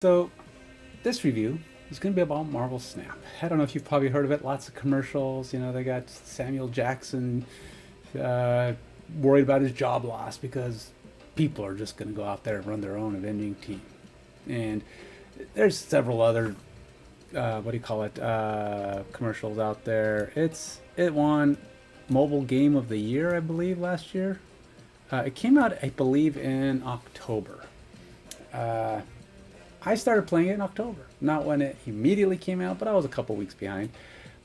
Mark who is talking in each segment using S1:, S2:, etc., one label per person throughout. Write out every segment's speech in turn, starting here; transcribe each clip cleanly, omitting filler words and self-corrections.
S1: So this review is going to be about Marvel Snap. I don't know if you've probably heard of it. Lots of commercials. You know, they got Samuel Jackson uh, worried about his job loss because people are just going to go out there and run their own avenging team. And there's several other what do you call it commercials out there. It won Mobile Game of the Year, I believe, last year. It came out, I believe, in October. Uh, I started playing it in October, not when it immediately came out, but I was a couple weeks behind.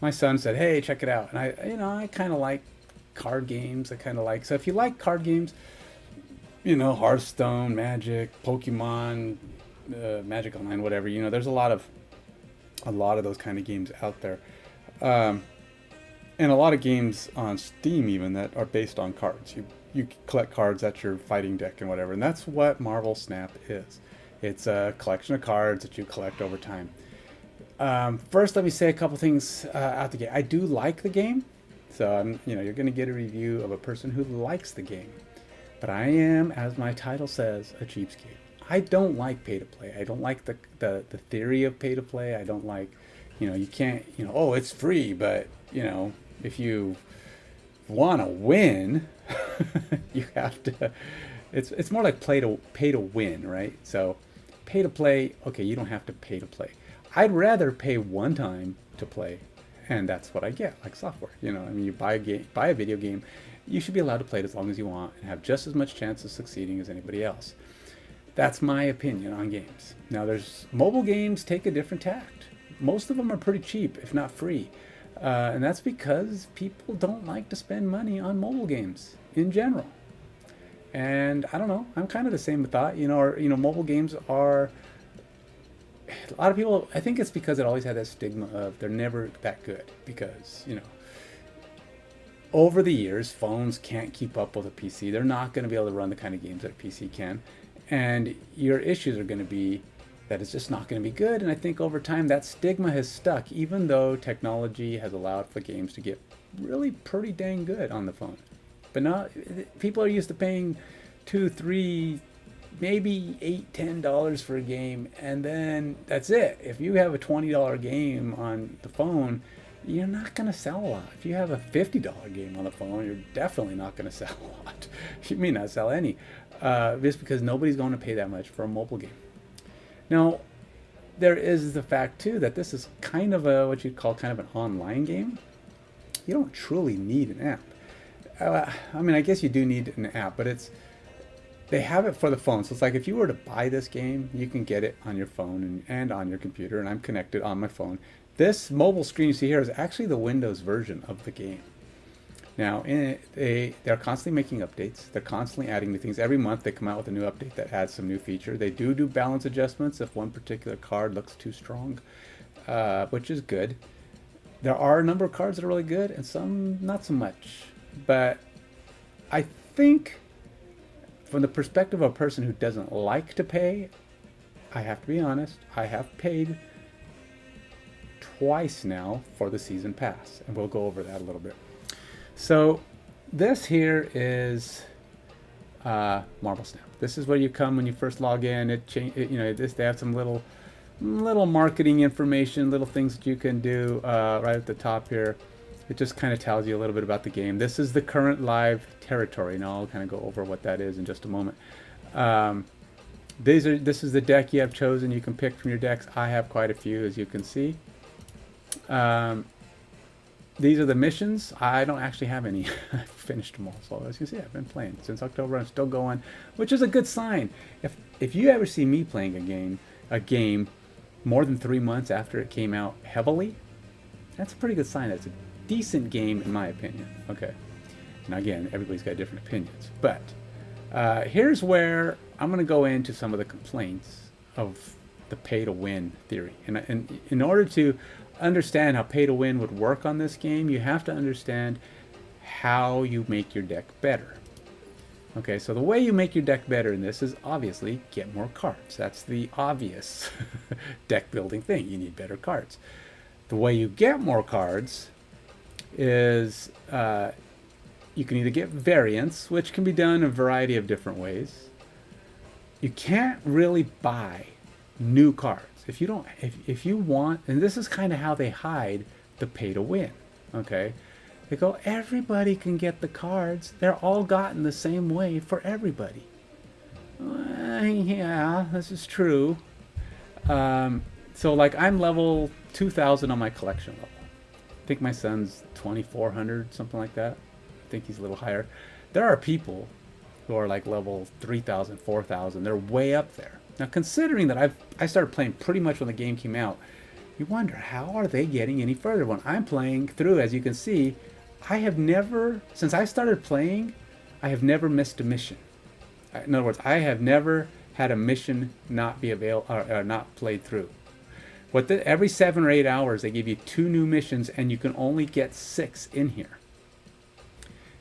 S1: My son said, "Hey, check it out," and I kind of like card games. I kind of like so if you like card games, Hearthstone, Magic, Pokemon, Magic Online, whatever. There's a lot of those kind of games out there, um, and a lot of games on Steam even that are based on cards. You collect cards, that's your fighting deck and whatever, and that's what Marvel Snap is. It's a collection of cards that you collect over time. First, let me say a couple things out the gate. I do like the game, so you're going to get a review of a person who likes the game. But I am, as my title says, a cheapskate. I don't like pay to play. I don't like the theory of pay to play. I don't like, you can't, oh, it's free, but if you want to win, you have to. It's more like pay to win, right? So pay to play, okay, you don't have to pay to play. I'd rather pay one time to play, and that's what I get, like software. You buy a video game, you should be allowed to play it as long as you want and have just as much chance of succeeding as anybody else. That's my opinion on games. Now, there's mobile games take a different tact. Most of them are pretty cheap, if not free. And that's because people don't like to spend money on mobile games in general. And I don't know, I'm kind of the same with that. Mobile games are, a lot of people, I think it's because it always had that stigma of they're never that good because, over the years, phones can't keep up with a PC. They're not going to be able to run the kind of games that a PC can. And your issues are going to be that it's just not going to be good. And I think over time that stigma has stuck, even though technology has allowed for games to get really pretty dang good on the phone. But now people are used to paying two, three, maybe $8, $10 for a game, and then that's it. If you have a $20 game on the phone, you're not going to sell a lot. If you have a $50 game on the phone, you're definitely not going to sell a lot. You may not sell any, just because nobody's going to pay that much for a mobile game. Now, there is the fact too that this is kind of a what you'd call kind of an online game. You don't truly need an app. I guess you do need an app, but they have it for the phone. So it's like if you were to buy this game, you can get it on your phone and on your computer, and I'm connected on my phone. This mobile screen you see here is actually the Windows version of the game. Now, they're constantly making updates. They're constantly adding new things. Every month they come out with a new update that adds some new feature. They do balance adjustments if one particular card looks too strong, which is good. There are a number of cards that are really good and some not so much. But I think from the perspective of a person who doesn't like to pay, I have to be honest, I have paid twice now for the season pass, and we'll go over that a little bit. So this here is Marvel Snap. This is where you come when you first log in. They have some little marketing information, little things that you can do right at the top here. It just kind of tells you a little bit about the game. This is the current live territory, and I'll kind of go over what that is in just a moment. This is the deck you have chosen. You can pick from your decks. I have quite a few, as you can see. These are the missions. I don't actually have any. I finished them all. So as you can see, I've been playing since October. I'm still going, which is a good sign. If you ever see me playing a game more than 3 months after it came out heavily, that's a pretty good sign. That's a decent game in my opinion. Okay. Now again, everybody's got different opinions, but here's where I'm going to go into some of the complaints of the pay to win theory. And in order to understand how pay to win would work on this game, you have to understand how you make your deck better. Okay, so the way you make your deck better in this is obviously get more cards. That's the obvious deck building thing. You need better cards. The way you get more cards is you can either get variants, which can be done a variety of different ways. You can't really buy new cards. If you don't, if you want, and this is kind of how they hide the pay to win. Okay, they go, everybody can get the cards. They're all gotten the same way for everybody. Yeah, this is true. So like I'm level 2,000 on my collection level. I think my son's 2,400, something like that. I think he's a little higher. There are people who are like level 3,000, 4,000. They're way up there. Now, considering that I started playing pretty much when the game came out, you wonder, how are they getting any further? When I'm playing through, as you can see, I have never, since I started playing, I have never missed a mission. In other words, I have never had a mission not be available or not played through. Every 7 or 8 hours, they give you 2 new missions, and you can only get 6 in here.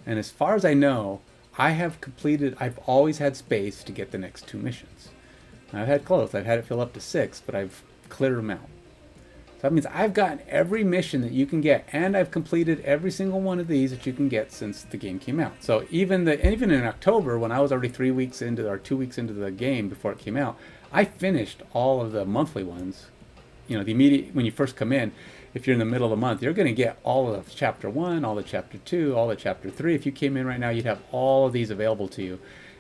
S1: And as far as I know, I've always had space to get the next 2 missions. I've had close. I've had it fill up to 6, but I've cleared them out. So that means I've gotten every mission that you can get, and I've completed every single one of these that you can get since the game came out. So even in October, when I was already 3 weeks into, or 2 weeks into the game before it came out, I finished all of the monthly ones. You know, the immediate, when you first come in, if you're in the middle of the month, you're going to get all of chapter 1, all of chapter 2, all of chapter 3. If you came in right now, you'd have all of these available to you.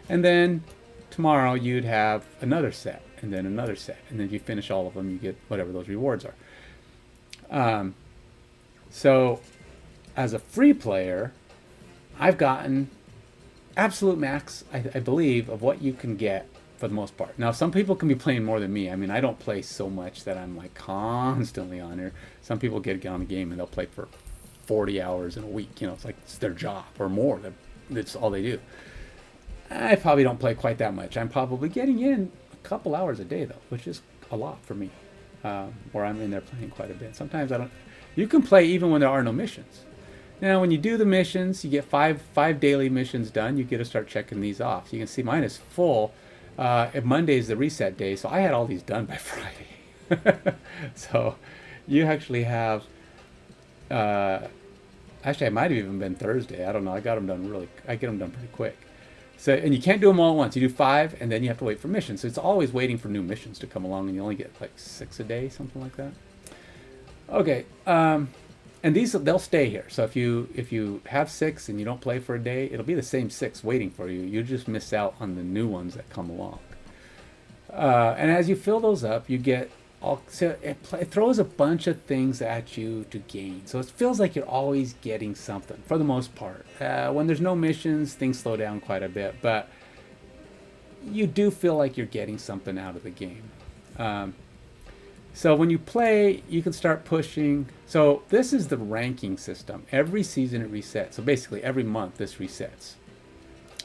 S1: And then tomorrow you'd have another set, and then another set. And then if you finish all of them, you get whatever those rewards are. So as a free player, I've gotten absolute max, I believe, of what you can get for the most part. Now, some people can be playing more than me. I mean, I don't play so much that I'm like constantly on here. Some people get on the game and they'll play for 40 hours in a week. You know, it's like it's their job or more. That's all they do. I probably don't play quite that much. I'm probably getting in a couple hours a day though, which is a lot for me. Where I'm in there playing quite a bit. Sometimes I don't. You can play even when there are no missions. Now, when you do the missions, you get five daily missions done. You get to start checking these off. So you can see mine is full. Monday is the reset day, so I had all these done by Friday. So you actually have. Actually, I might have even been Thursday. I don't know. I got them done I get them done pretty quick. So, and you can't do them all at once. You do 5, and then you have to wait for missions. So it's always waiting for new missions to come along, and you only get like 6 a day, something like that. Okay, and they'll stay here. So if you have 6 and you don't play for a day, it'll be the same 6 waiting for you. You just miss out on the new ones that come along. And as you fill those up, you get so it throws a bunch of things at you to gain. So it feels like you're always getting something for the most part. When there's no missions, things slow down quite a bit, but you do feel like you're getting something out of the game. So when you play, you can start pushing. So this is the ranking system. Every season it resets. So basically every month this resets.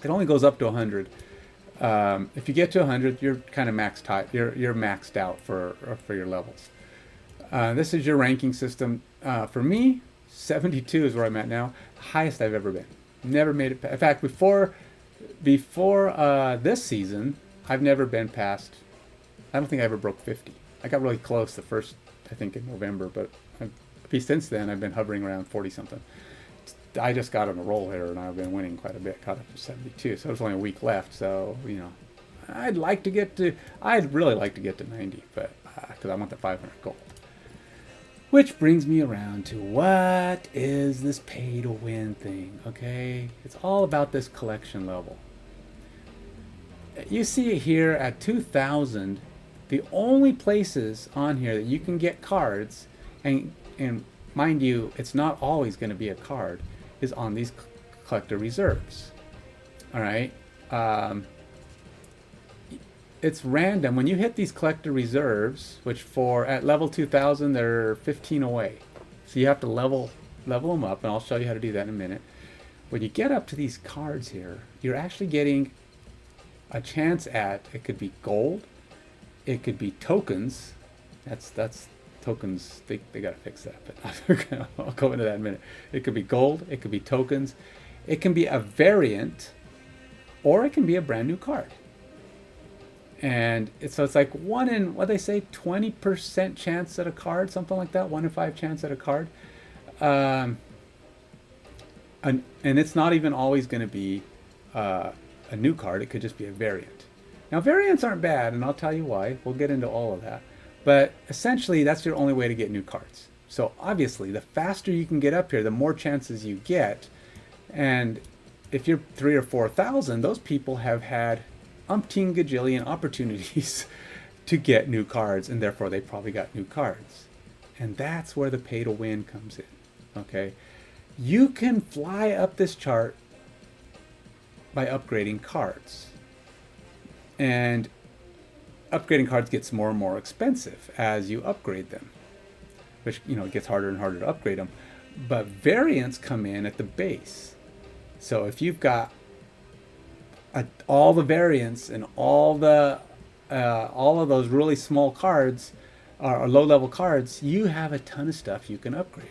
S1: It only goes up to 100. If you get to 100, you're kind of maxed out. You're maxed out for your levels. This is your ranking system. For me, 72 is where I'm at now. Highest I've ever been. Never made it. In fact, before this season, I've never been past. I don't think I ever broke 50. I got really close the first, I think, in November, but since then I've been hovering around 40 something. I just got on a roll here, and I've been winning quite a bit. Caught up to 72, so there's only a week left. So I'd really like to get to 90, but because I want the 500 gold. Which brings me around to what is this pay to win thing? Okay, it's all about this collection level. You see it here at 2,000. The only places on here that you can get cards, and mind you, it's not always going to be a card, is on these collector reserves. All right, it's random. When you hit these collector reserves, which at level 2,000 they're 15 away, so you have to level them up, and I'll show you how to do that in a minute. When you get up to these cards here, you're actually getting a chance at, it could be gold, it could be tokens. That's tokens. They got to fix that, but I'll go into that in a minute. It could be gold, it could be tokens, it can be a variant, or it can be a brand new card. And so it's like 1 in, what they say, 20% chance at a card, something like that. 1 in 5 chance at a card. And it's not even always going to be a new card. It could just be a variant. Now, variants aren't bad, and I'll tell you why. We'll get into all of that. But essentially, that's your only way to get new cards. So obviously, the faster you can get up here, the more chances you get. And if you're 3 or 4 thousand, those people have had umpteen gajillion opportunities to get new cards, and therefore they probably got new cards. And that's where the pay to win comes in. Okay, you can fly up this chart by upgrading cards, and upgrading cards gets more and more expensive as you upgrade them, which, you know, it gets harder and harder to upgrade them. But variants come in at the base. So if you've got all the variants and all of those really small cards or low level cards, you have a ton of stuff you can upgrade.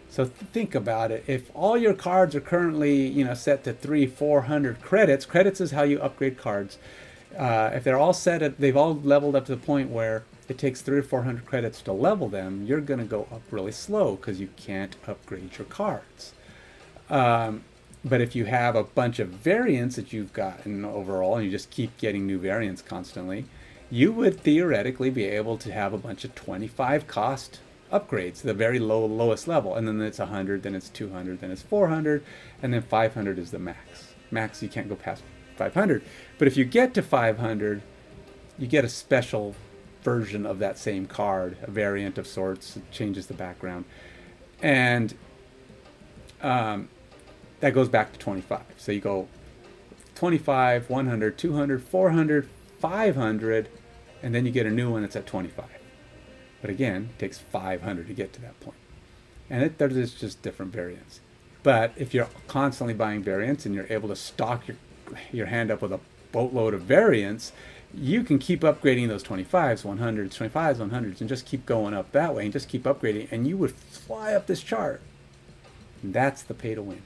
S1: So think about it. If all your cards are currently, you know, set to 300-400 credits, credits is how you upgrade cards. If they're all set at, they've all leveled up to the point where it takes 300 or 400 credits to level them, you're going to go up really slow because you can't upgrade your cards. But if you have a bunch of variants that you've gotten overall, and you just keep getting new variants constantly, you would theoretically be able to have a bunch of 25 cost upgrades, the very lowest level. And then it's 100, then it's 200, then it's 400, and then 500 is the max. Max, you can't go past 500. But if you get to 500, you get a special version of that same card, a variant of sorts. It changes the background. And that goes back to 25. So you go 25, 100, 200, 400, 500, and then you get a new one that's at 25. But again, it takes 500 to get to that point. And there's just different variants. But if you're constantly buying variants and you're able to stock your hand up with a boatload of variants, you can keep upgrading those 25s, 100s, 25s, 100s, and just keep going up that way and just keep upgrading, and you would fly up this chart. And that's the pay to win.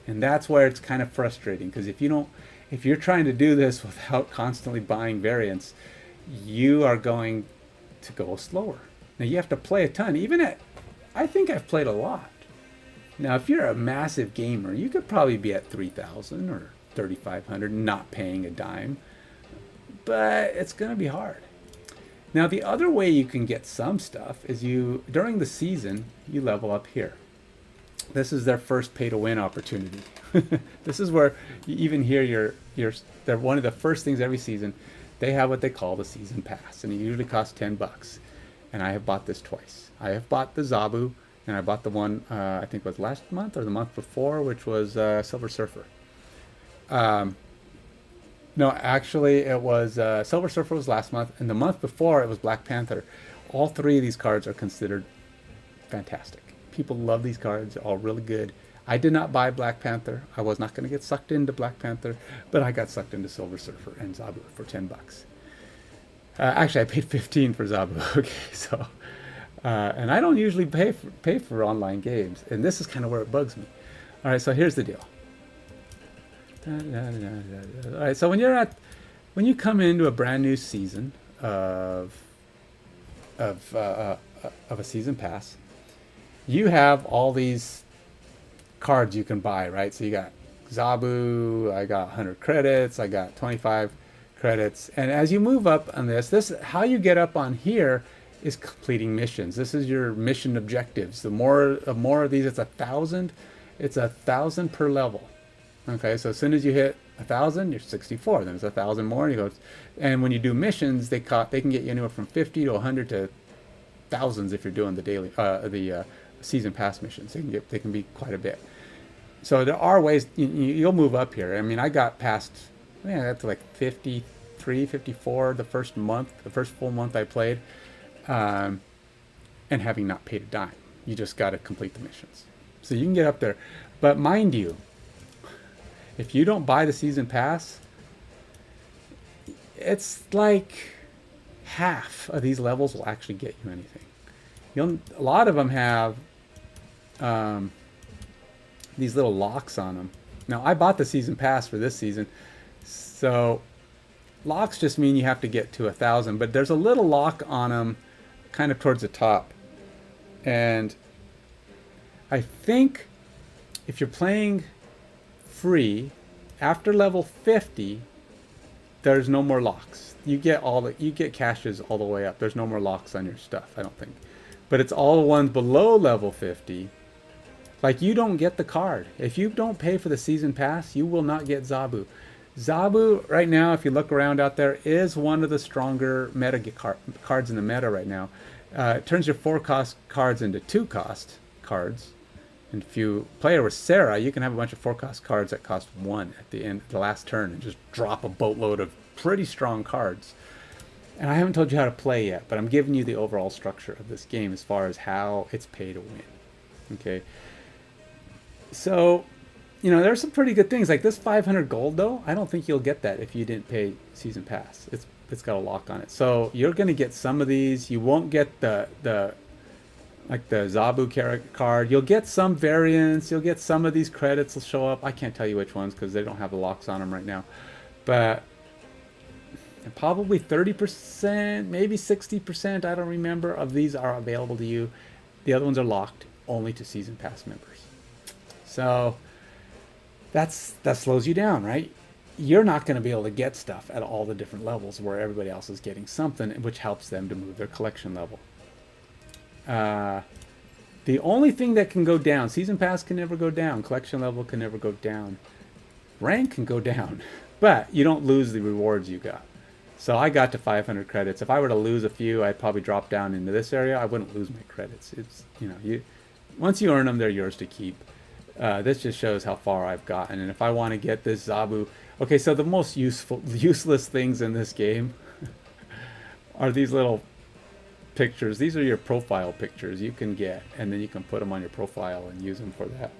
S1: And that's where it's kind of frustrating, because if you're trying to do this without constantly buying variants, you are going to go slower. Now you have to play a ton. I think I've played a lot. Now if you're a massive gamer, you could probably be at 3,000 or 3,500 not paying a dime, but it's going to be hard. Now the other way you can get some stuff is during the season, you level up here. This is their first pay to win opportunity. This is where you even hear they're one of the first things every season. They have what they call the season pass, and it usually costs $10. And I have bought this twice. I have bought the Zabu, and I bought the one I think it was last month or the month before, which was Silver Surfer. No, actually it was Silver Surfer was last month, and the month before it was Black Panther. All three of these cards are considered fantastic. People love these cards, all really good. I did not buy Black Panther. I was not going to get sucked into Black Panther, but I got sucked into Silver Surfer and Zabu for $10. Actually, I paid 15 for Zabu. Okay, so and I don't usually pay for online games, and this is kind of where it bugs me. All right, so here's the deal. All right, so when you come into a brand new season of a season pass, you have all these cards you can buy, right? So you got Zabu, I got 100 credits, I got 25 credits. And as you move up on this how you get up on here is completing missions. This is your mission objectives. The more of these, it's 1,000. It's 1,000 per level. Okay, so as soon as you hit 1,000, you're 64. Then it's 1,000 more, and you go. And when you do missions, they can get you anywhere from 50 to 100 to thousands if you're doing the daily season pass missions. They can be quite a bit. So there are ways you'll move up here. I mean, I got past, I got to like 53, 54 the first full month I played, and having not paid a dime. You just got to complete the missions. So you can get up there. But mind you, if you don't buy the season pass, it's like half of these levels will actually get you anything. A lot of them have these little locks on them. Now, I bought the season pass for this season, so locks just mean you have to get to 1,000, but there's a little lock on them kind of towards the top. And I think if you're playing free, after level 50, there's no more locks. You get caches all the way up. There's no more locks on your stuff, I don't think. But it's all the ones below level 50. Like, you don't get the card. If you don't pay for the season pass, you will not get Zabu. Zabu, right now, if you look around out there, is one of the stronger cards in the meta right now. It turns your 4-cost cards into 2-cost cards. And if you play with Sarah, you can have a bunch of 4-cost cards that cost 1 at the end, the last turn, and just drop a boatload of pretty strong cards. And I haven't told you how to play yet, but I'm giving you the overall structure of this game as far as how it's pay to win. Okay. So, you know, there's some pretty good things. Like this 500 gold, though, I don't think you'll get that if you didn't pay season pass. It's got a lock on it. So you're going to get some of these. You won't get the like the Zabu card. You'll get some variants. You'll get some of these credits will show up. I can't tell you which ones because they don't have the locks on them right now. But probably 30%, maybe 60%, I don't remember, of these are available to you. The other ones are locked only to season pass members. So that slows you down, right? You're not going to be able to get stuff at all the different levels where everybody else is getting something, which helps them to move their collection level. The only thing that can go down, season pass can never go down, collection level can never go down, rank can go down, but you don't lose the rewards you got. So I got to 500 credits. If I were to lose a few, I'd probably drop down into this area. I wouldn't lose my credits. It's, you know, once you earn them, they're yours to keep. This just shows how far I've gotten. And if I want to get this Zabu, okay, so the most useless things in this game are these little pictures. These are your profile pictures you can get, and then you can put them on your profile and use them for that.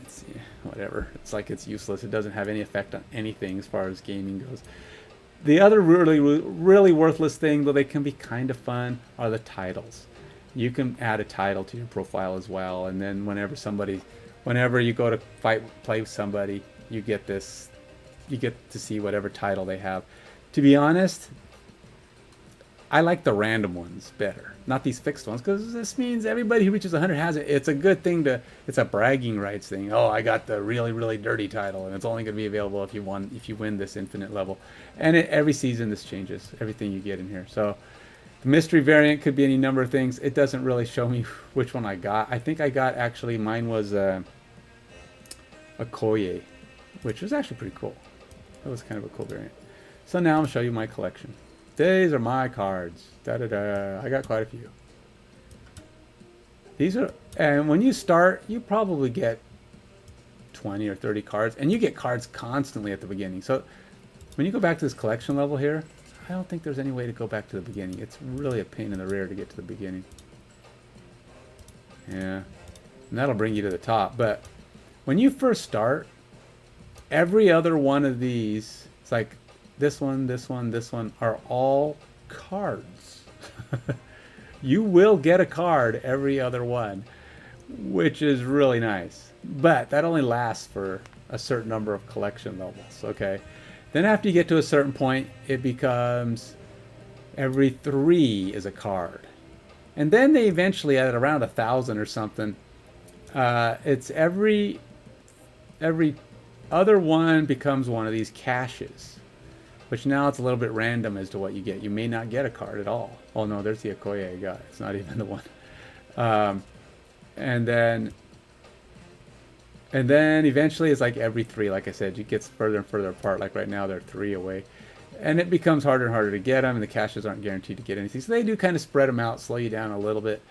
S1: It's, yeah, whatever. It's like it's useless. It doesn't have any effect on anything as far as gaming goes. The other really worthless thing, though they can be kind of fun, are the titles. You can add a title to your profile as well, and then whenever you go to play with somebody, you get this, you get to see whatever title they have. To be honest, I like the random ones better, not these fixed ones, because this means everybody who reaches 100 has it. It's a good thing it's a bragging rights thing. Oh, I got the really, really dirty title, and it's only going to be available if you win this infinite level. And every season this changes, everything you get in here. So the mystery variant could be any number of things. It doesn't really show me which one I got. I think I got, actually, mine was a Koye, which was actually pretty cool. That was kind of a cool variant. So now I'll show you my collection. These are my cards. I got quite a few. These are, and when you start, you probably get 20 or 30 cards, and you get cards constantly at the beginning. So when you go back to this collection level here, I don't think there's any way to go back to the beginning. It's really a pain in the rear to get to the beginning. Yeah, and that'll bring you to the top. But when you first start, every other one of these, it's like this one, this one, this one, are all cards. You will get a card every other one, which is really nice. But that only lasts for a certain number of collection levels, okay? Then after you get to a certain point, it becomes every 3 is a card. And then they eventually, at around 1,000 or something, it's every other one becomes one of these caches, which now it's a little bit random as to what you get. You may not get a card at all. Oh no, there's the Okoye I got. It's not even the one. And then eventually it's like every 3, like I said, it gets further and further apart. Like right now they're 3 away. And it becomes harder and harder to get them, and the caches aren't guaranteed to get anything. So they do kind of spread them out, slow you down a little bit.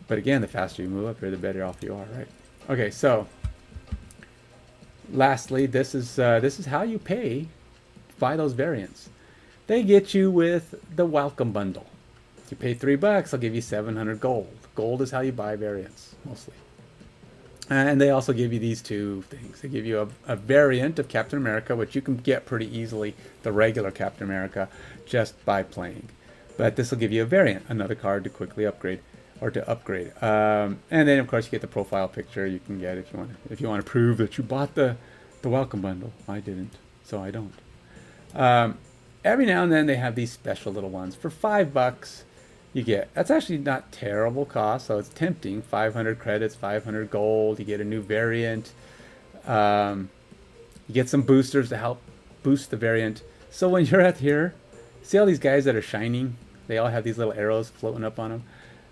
S1: But again, the faster you move up here, the better off you are, right? Okay, so lastly, this is how you pay to buy those variants. They get you with the welcome bundle. If you pay $3, I'll give you 700 gold. Gold is how you buy variants, mostly. And they also give you these 2 things. They give you a variant of Captain America, which you can get pretty easily, the regular Captain America, just by playing. But this will give you a variant, another card to quickly upgrade, or to upgrade. And then, of course, you get the profile picture you can get if you want to prove that you bought the welcome bundle. I didn't, so I don't. Every now and then they have these special little ones. For $5, you get, that's actually not terrible cost, so it's tempting. 500 credits, 500 gold, you get a new variant. You get some boosters to help boost the variant. So when you're at here, see all these guys that are shining? They all have these little arrows floating up on them.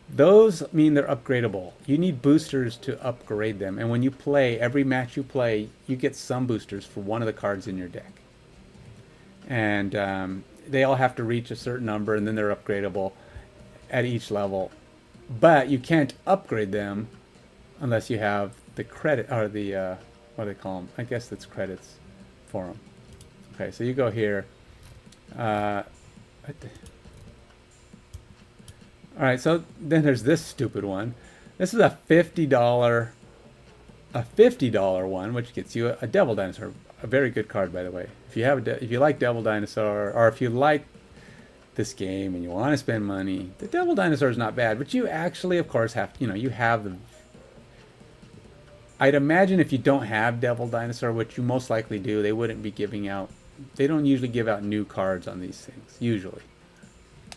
S1: Those mean they're upgradable. You need boosters to upgrade them. And when you play, every match you play, you get some boosters for one of the cards in your deck. And they all have to reach a certain number, and then they're upgradable at each level. But you can't upgrade them unless you have the credit, or the, what do they call them? I guess that's credits for them. Okay, so you go here. All right, so then there's this stupid one. This is a $50 one, which gets you a Devil Dinosaur. A very good card, by the way. If you have if you like Devil Dinosaur, or if you like this game and you want to spend money, the Devil Dinosaur is not bad. But you actually, of course, have you have the. I'd imagine if you don't have Devil Dinosaur, which you most likely do, they wouldn't be giving out. They don't usually give out new cards on these things. Usually,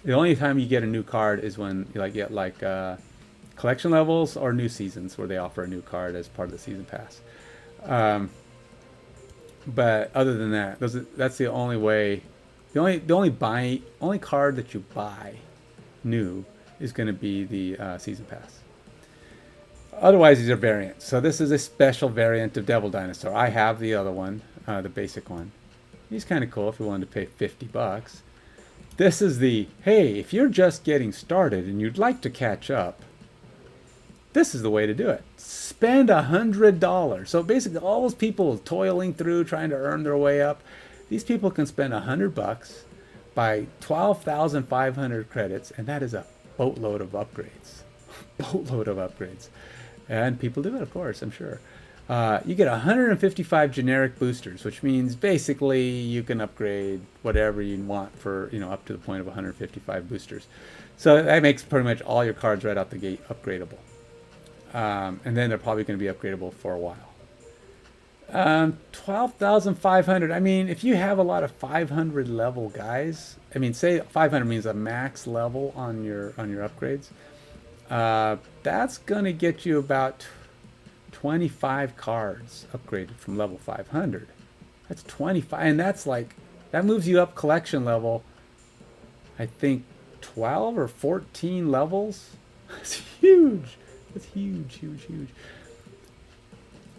S1: the only time you get a new card is when you get collection levels or new seasons, where they offer a new card as part of the season pass. But other than that, that's the only way. The only card that you buy new is going to be the season pass. Otherwise, these are variants. So this is a special variant of Devil Dinosaur. I have the other one, the basic one. He's kind of cool if you wanted to pay $50. This is the, hey, if you're just getting started and you'd like to catch up, this is the way to do it. Spend $100. So basically, all those people toiling through trying to earn their way up, these people can spend $100, buy 12,500 credits, and that is a boatload of upgrades. Boatload of upgrades. And people do it, of course, I'm sure. You get 155 generic boosters, which means basically you can upgrade whatever you want for, up to the point of 155 boosters. So that makes pretty much all your cards right out the gate upgradable. And then they're probably going to be upgradable for a while. 12,500. I mean, if you have a lot of 500 level guys, say 500 means a max level on your upgrades. That's going to get you about 25 cards upgraded from level 500. That's 25, and that moves you up collection level, I think 12 or 14 levels. That's huge. That's huge, huge, huge.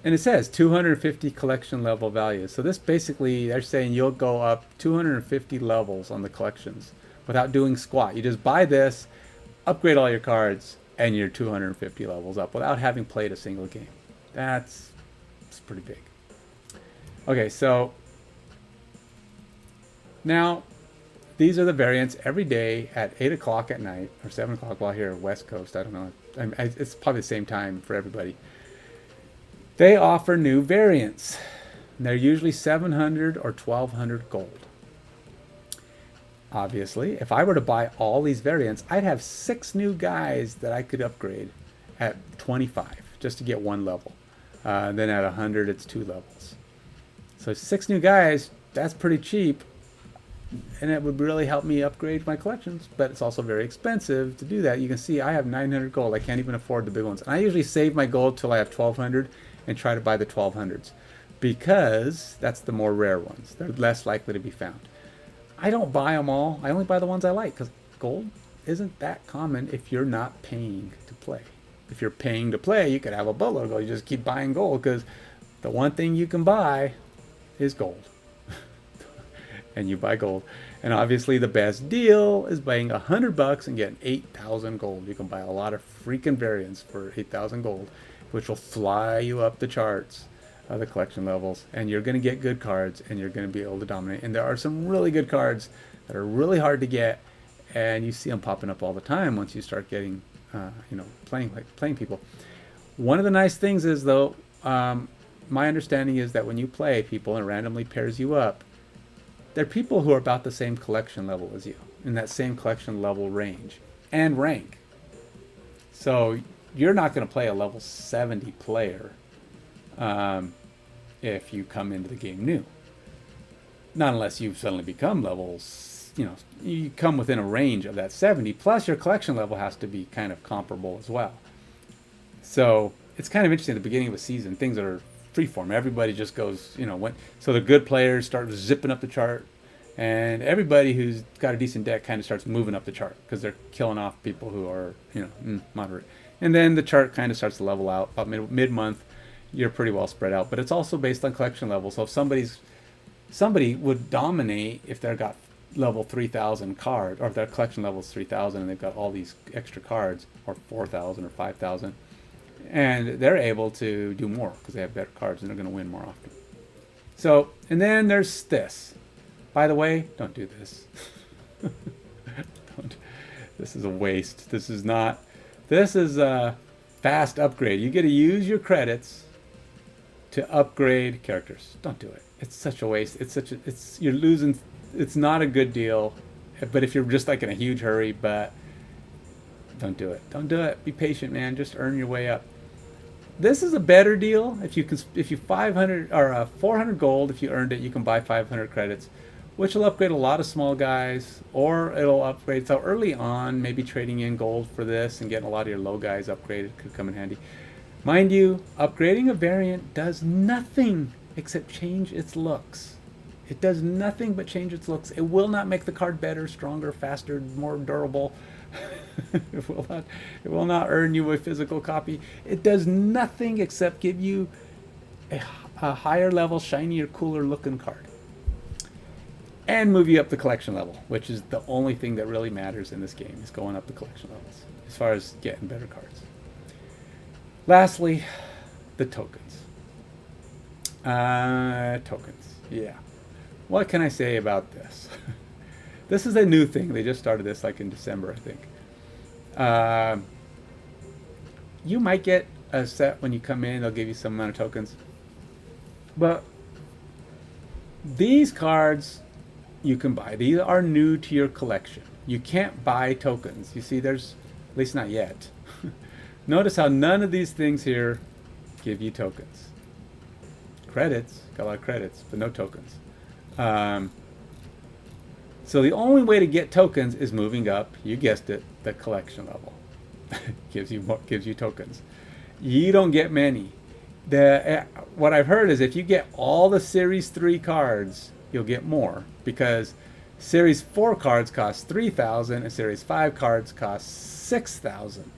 S1: And it says 250 collection level values. So this basically, they're saying you'll go up 250 levels on the collections without doing squat. You just buy this, upgrade all your cards, and you're 250 levels up without having played a single game. It's pretty big. Okay, so now these are the variants every day at 8 o'clock at night, or 7 o'clock while here West Coast. I don't know. It's probably the same time for everybody. They offer new variants. They're usually 700 or 1,200 gold. Obviously, if I were to buy all these variants, I'd have 6 new guys that I could upgrade at 25 just to get 1 level. Then at 100, it's 2 levels. So 6 new guys, that's pretty cheap. And it would really help me upgrade my collections, but it's also very expensive to do that. You can see I have 900 gold. I can't even afford the big ones. And I usually save my gold till I have 1,200 and try to buy the 1,200s because that's the more rare ones. They're less likely to be found. I don't buy them all. I only buy the ones I like because gold isn't that common if you're not paying to play. If you're paying to play, you could have a boatload of gold. You just keep buying gold because the one thing you can buy is gold. And you buy gold. And obviously the best deal is buying $100 and getting 8,000 gold. You can buy a lot of freaking variants for 8,000 gold, which will fly you up the charts of the collection levels. And you're going to get good cards and you're going to be able to dominate. And there are some really good cards that are really hard to get. And you see them popping up all the time once you start getting, playing people. One of the nice things is, though, my understanding is that when you play people and it randomly pairs you up, they're people who are about the same collection level as you, in that same collection level range and rank. So you're not going to play a level 70 player if you come into the game new. Not unless you suddenly become levels, you come within a range of that 70, plus your collection level has to be kind of comparable as well. So it's kind of interesting at the beginning of a season, things are freeform. Everybody just goes, so the good players start zipping up the chart, and everybody who's got a decent deck kind of starts moving up the chart because they're killing off people who are, moderate. And then the chart kind of starts to level out. About mid-month, you're pretty well spread out. But it's also based on collection level. So if somebody would dominate if they've got level 3,000 card, or if their collection level is 3,000 and they've got all these extra cards, or 4,000 or 5,000, and they're able to do more because they have better cards and they're going to win more often. So, and then there's this. By the way, don't do this. This is a waste. This is a fast upgrade. You get to use your credits to upgrade characters. Don't do it. It's such a waste. You're losing. It's not a good deal. But if you're just like in a huge hurry, but don't do it. Don't do it. Be patient, man. Just earn your way up. This is a better deal. If you 500 or 400 gold, if you earned it, you can buy 500 credits, which will upgrade a lot of small guys, or it'll upgrade. So early on, maybe trading in gold for this and getting a lot of your low guys upgraded could come in handy. Mind you, upgrading a variant does nothing except change its looks. It does nothing but change its looks. It will not make the card better, stronger, faster, more durable. It will not earn you a physical copy. It does nothing except give you a higher level, shinier, cooler looking card. And move you up the collection level, which is the only thing that really matters in this game, is going up the collection levels, as far as getting better cards. Lastly, the tokens. Tokens, yeah. What can I say about this? This is a new thing. They just started this like in December, I think. You might get a set when you come in. They'll give you some amount of tokens. But these cards you can buy. These are new to your collection. You can't buy tokens. You see, there's, at least not yet. Notice how none of these things here give you tokens. Credits, got a lot of credits, but no tokens. So the only way to get tokens is moving up, you guessed it, the collection level. gives you tokens. You don't get many. What I've heard is if you get all the Series 3 cards, you'll get more, because Series 4 cards cost 3,000 and Series 5 cards cost 6,000.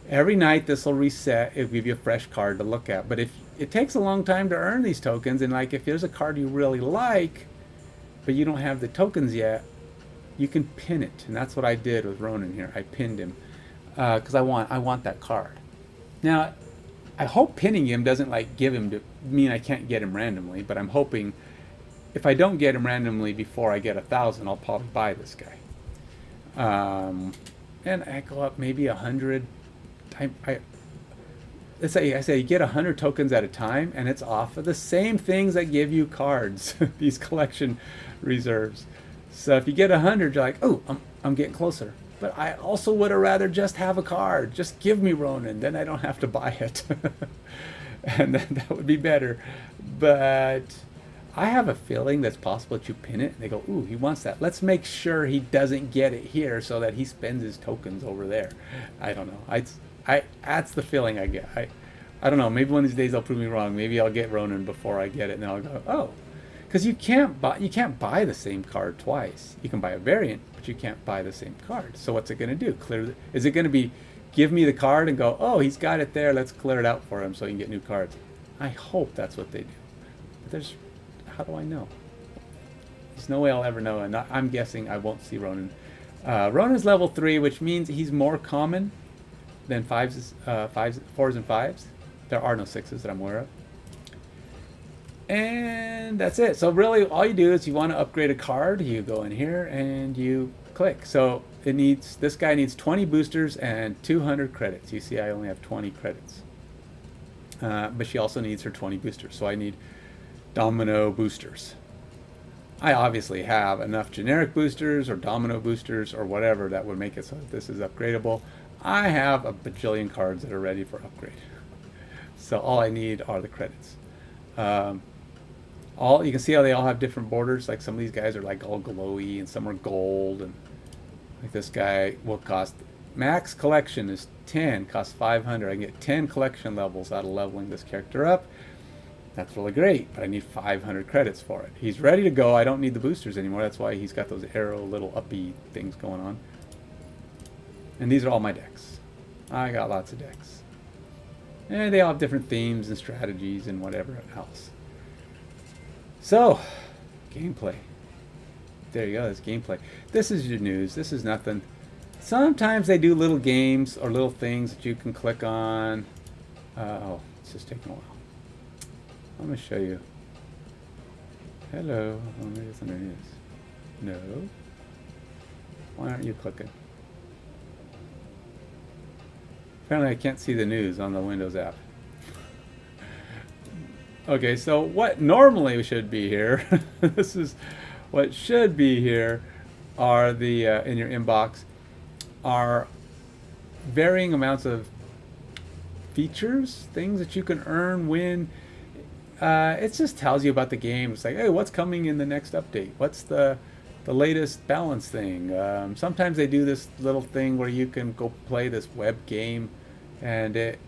S1: Every night this will reset. It'll give you a fresh card to look at. But if it takes a long time to earn these tokens, and like if there's a card you really like, but you don't have the tokens yet, you can pin it. And that's what I did with Ronan here. I pinned him because I want that card. Now, I hope pinning him doesn't like give him to mean I can't get him randomly, but I'm hoping if I don't get him randomly before I get 1,000, I'll probably buy this guy. And I go up maybe 100. Let's say I say you get 100 tokens at a time, and it's off of the same things that give you cards, these collection reserves. So if you get 100, you're like, oh, I'm getting closer. But I also would have rather just have a card. Just give me Ronan, then I don't have to buy it. And then that would be better. But I have a feeling that's possible that you pin it, and they go, ooh, he wants that. Let's make sure he doesn't get it here so that he spends his tokens over there. I don't know. That's the feeling I get. I don't know. Maybe one of these days they'll prove me wrong. Maybe I'll get Ronan before I get it, and then I'll go, oh. Because you can't buy the same card twice. You can buy a variant, but you can't buy the same card. So what's it going to do? Is it going to be give me the card and go, oh, he's got it there, let's clear it out for him so he can get new cards? I hope that's what they do. But how do I know? There's no way I'll ever know, and I'm guessing I won't see Ronan. Ronan's level 3, which means he's more common than 4s and 5s. There are no 6s that I'm aware of. And that's it. So really all you do is you want to upgrade a card, you go in here and you click. So this guy needs 20 boosters and 200 credits. You see I only have 20 credits. But she also needs her 20 boosters. So I need domino boosters. I obviously have enough generic boosters or domino boosters or whatever that would make it so that this is upgradable. I have a bajillion cards that are ready for upgrade. So all I need are the credits. You can see how they all have different borders. Like some of these guys are like all glowy and some are gold, and like this guy will cost, max collection is 10, costs 500. I can get 10 collection levels out of leveling this character up. That's really great, but I need 500 credits for it. He's ready to go. I don't need the boosters anymore. That's why he's got those arrow little uppy things going on. And these are all my decks. I got lots of decks. And they all have different themes and strategies and whatever else. So, gameplay. There you go, that's gameplay. This is your news. This is nothing. Sometimes they do little games or little things that you can click on. Oh, it's just taking a while. I'm going to show you. Hello. Oh, maybe it's under news. No. Why aren't you clicking? Apparently I can't see the news on the Windows app. Okay, so what normally should be here, this is what should be here, are the, in your inbox, are varying amounts of features, things that you can earn, win. It just tells you about the game. It's like, hey, what's coming in the next update? What's the latest balance thing? Sometimes they do this little thing where you can go play this web game, and it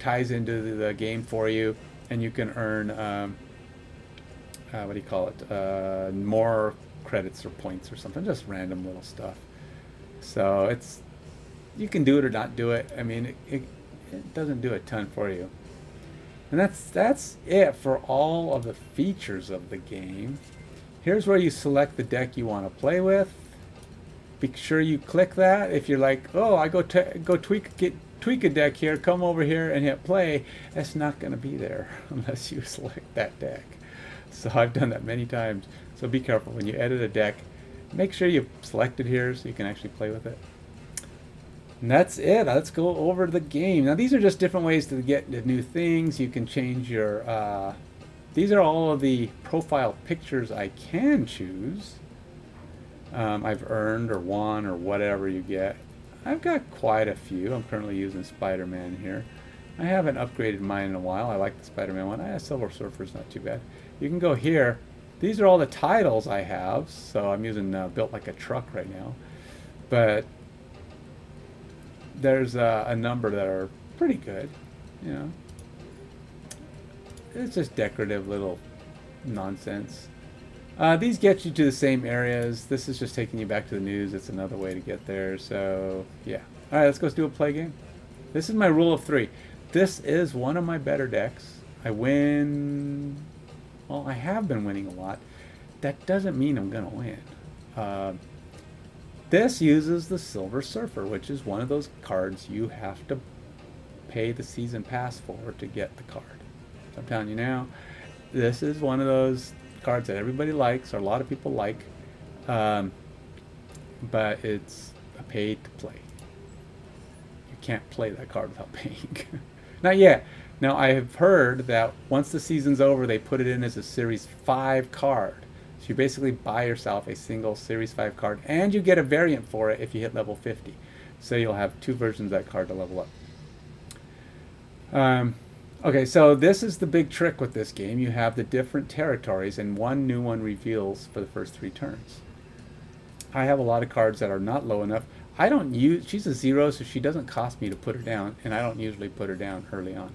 S1: ties into the game for you, and you can earn what do you call it? More credits or points or something. Just random little stuff. So it's, you can do it or not do it. I mean, it doesn't do a ton for you. And that's it for all of the features of the game. Here's where you select the deck you want to play with. Be sure you click that. If you're like, oh, I go tweak a deck here, come over here and hit play, that's not going to be there unless you select that deck. So I've done that many times. So be careful when you edit a deck. Make sure you select it here so you can actually play with it. And that's it. Let's go over the game. Now these are just different ways to get the new things. You can change your, these are all of the profile pictures I can choose. I've earned or won or whatever you get. I've got quite a few. I'm currently using Spider-Man here. I haven't upgraded mine in a while. I like the Spider-Man one. Silver Surfer's not too bad. You can go here. These are all the titles I have. So I'm using Built Like a Truck right now. But there's a number that are pretty good, you know. It's just decorative little nonsense. These get you to the same areas. This is just taking you back to the news. It's another way to get there. So yeah. All right, let's go do a play game. This is my rule of 3. This is one of my better decks. I win. Well, I have been winning a lot. That doesn't mean I'm gonna win. This uses the Silver Surfer, which is one of those cards you have to pay the season pass for to get the card. So I'm telling you now, this is one of those cards that everybody likes, or a lot of people like, but it's a pay to play. You can't play that card without paying. Not yet. Now I have heard that once the season's over, they put it in as a Series 5 card. So you basically buy yourself a single Series 5 card, and you get a variant for it if you hit level 50. So you'll have 2 versions of that card to level up. Okay, so this is the big trick with this game. You have the different territories, and one new one reveals for the first 3 turns. I have a lot of cards that are not low enough. I don't use, she's a 0, so she doesn't cost me to put her down, and I don't usually put her down early on.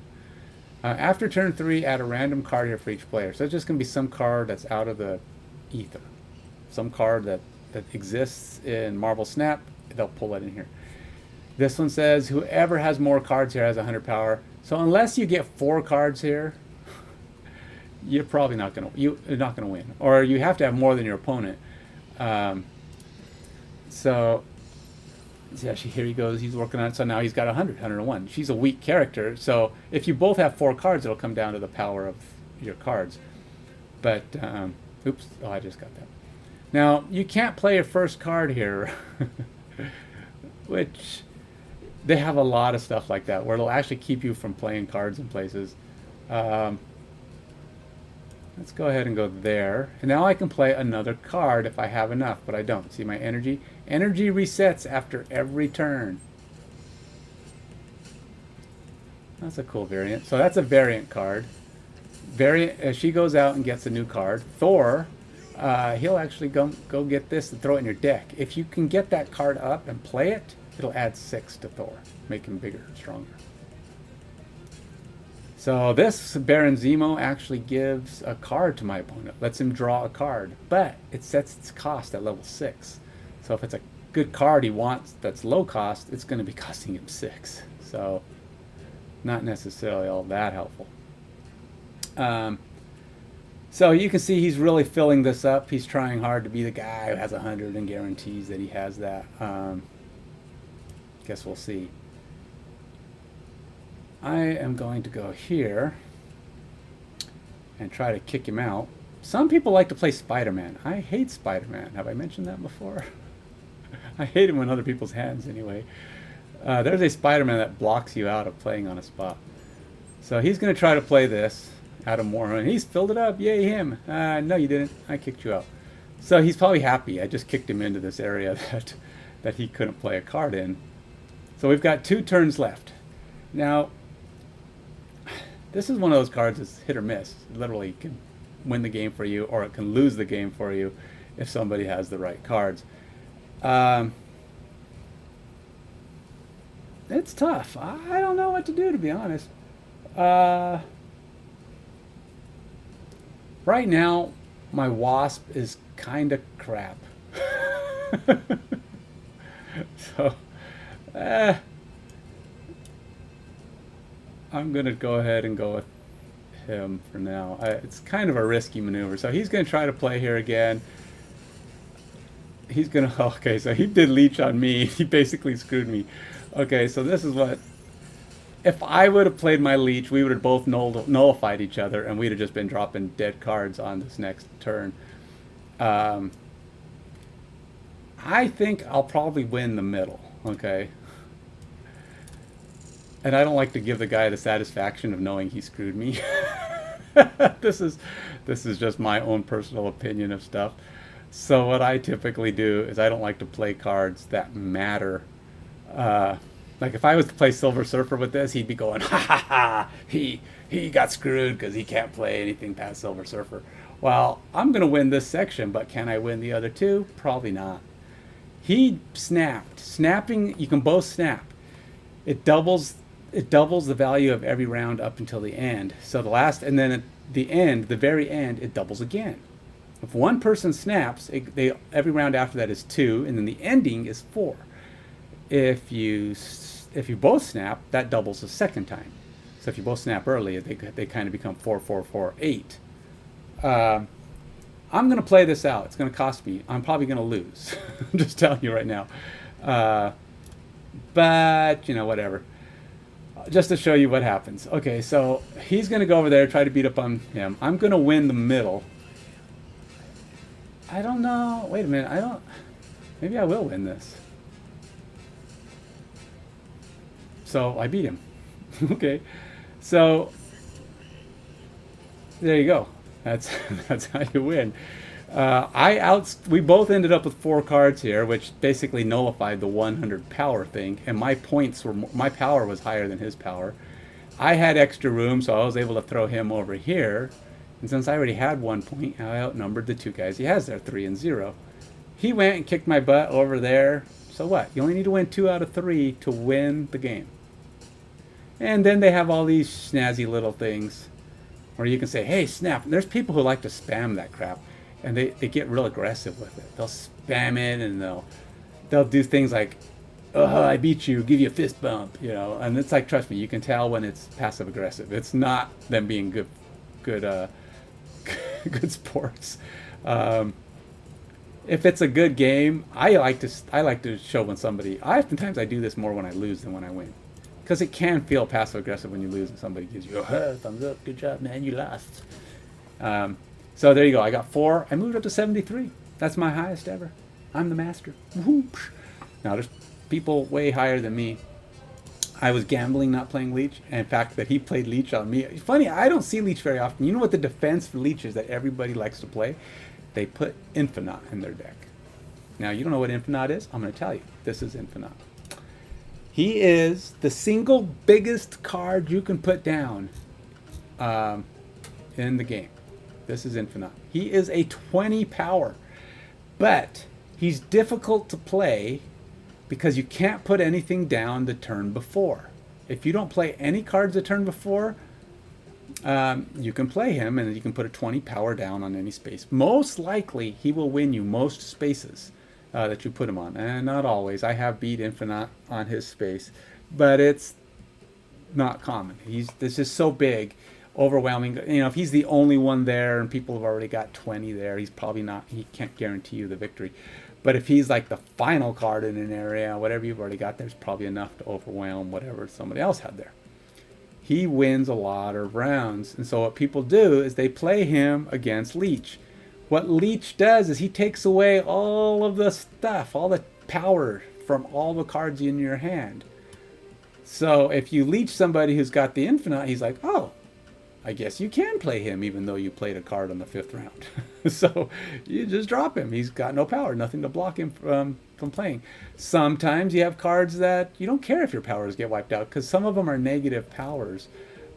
S1: After turn 3, add a random card here for each player. So it's just going to be some card that's out of the ether. Some card that exists in Marvel Snap, they'll pull it in here. This one says whoever has more cards here has 100 power. So unless you get 4 cards here, you're probably not gonna win, or you have to have more than your opponent. So yeah, here he goes. He's working on it. So now he's got 100, 101. She's a weak character. So if you both have 4 cards, it'll come down to the power of your cards. But oops, oh, I just got that. Now you can't play your first card here, which they have a lot of stuff like that where it'll actually keep you from playing cards in places. Let's go ahead and go there. And now I can play another card if I have enough, but I don't. See my energy? Energy resets after every turn. That's a cool variant. So that's a variant card. Variant. She goes out and gets a new card. Thor, he'll actually go get this and throw it in your deck. If you can get that card up and play it, it'll add 6 to Thor, make him bigger and stronger. So this Baron Zemo actually gives a card to my opponent, lets him draw a card, but it sets its cost at level 6. So if it's a good card he wants that's low cost, it's going to be costing him 6. So not necessarily all that helpful. So you can see he's really filling this up. He's trying hard to be the guy who has 100 and guarantees that he has that. Guess we'll see. I am going to go here and try to kick him out. Some people like to play Spider-Man. I hate Spider-Man. Have I mentioned that before? I hate him in other people's hands anyway. There's a Spider-Man that blocks you out of playing on a spot. So he's going to try to play this out of more. He's filled it up. Yay, him. No, you didn't. I kicked you out. So he's probably happy. I just kicked him into this area that he couldn't play a card in. So we've got 2 turns left. Now, this is one of those cards that's hit or miss. It literally can win the game for you, or it can lose the game for you if somebody has the right cards. It's tough. I don't know what to do, to be honest. Right now, my Wasp is kind of crap. So, I'm going to go ahead and go with him for now. It's kind of a risky maneuver. So he's going to try to play here again. He's going to... Okay, so he did leech on me. He basically screwed me. Okay, so this is what... If I would have played my leech, we would have both nullified each other, and we'd have just been dropping dead cards on this next turn. I think I'll probably win the middle, okay? And I don't like to give the guy the satisfaction of knowing he screwed me. This is just my own personal opinion of stuff. So what I typically do is I don't like to play cards that matter. Like if I was to play Silver Surfer with this, he'd be going, ha ha ha, he got screwed because he can't play anything past Silver Surfer. Well, I'm going to win this section, but can I win the other 2? Probably not. He snapped. Snapping, you can both snap. It doubles the value of every round up until the end. So the last, and then at the end, the very end, it doubles again. If one person snaps, every round after that is 2, and then the ending is 4. If you both snap, that doubles the second time. So if you both snap early, they kind of become 4, 4, 4, 8. I'm going to play this out. It's going to cost me. I'm probably going to lose. I'm just telling you right now. But, you know, whatever. Just to show you what happens. Okay, so he's going to go over there, try to beat up on him. I'm going to win the middle. I don't know. Wait a minute. Maybe I will win this. So I beat him. Okay. So there you go. That's how you win. We both ended up with 4 cards here, which basically nullified the 100 power thing, and my power was higher than his power. I had extra room, so I was able to throw him over here, and since I already had 1 point, I outnumbered the 2 guys he has there, 3 and 0. He went and kicked my butt over there. So what? You only need to win 2 out of 3 to win the game. And then they have all these snazzy little things where you can say, hey, snap. And there's people who like to spam that crap, and they get real aggressive with it. They'll spam it, and they'll do things like, oh, I beat you, give you a fist bump, you know. And it's like, trust me, you can tell when it's passive aggressive. It's not them being good good sports. If it's a good game, I like to show when somebody. Oftentimes I do this more when I lose than when I win, because it can feel passive aggressive when you lose and somebody gives you a thumbs up, good job, man, you lost. So there you go. I got 4. I moved up to 73. That's my highest ever. I'm the master. Now there's people way higher than me. I was gambling, not playing Leech, and in fact that he played Leech on me. It's funny, I don't see Leech very often. You know what the defense for Leech is that everybody likes to play? They put Infinite in their deck. Now, you don't know what Infinite is? I'm going to tell you. This is Infinite. He is the single biggest card you can put down in the game. This is Infinite. He is a 20 power, but he's difficult to play because you can't put anything down the turn before. If you don't play any cards the turn before, you can play him and you can put a 20 power down on any space. Most likely, he will win you most spaces that you put him on. And not always. I have beat Infinite on his space, but it's not common. This is so big, overwhelming. You know, if he's the only one there and people have already got 20 there, he's probably not, he can't guarantee you the victory. But if he's like the final card in an area, whatever you've already got, there's probably enough to overwhelm whatever somebody else had there. He wins a lot of rounds. And so what people do is they play him against Leech. What Leech does is he takes away all of the stuff, all the power from all the cards in your hand. So if you leech somebody who's got the infinite, he's like, oh, I guess you can play him even though you played a card on the 5th round. So you just drop him. He's got no power, nothing to block him from playing. Sometimes you have cards that you don't care if your powers get wiped out because some of them are negative powers.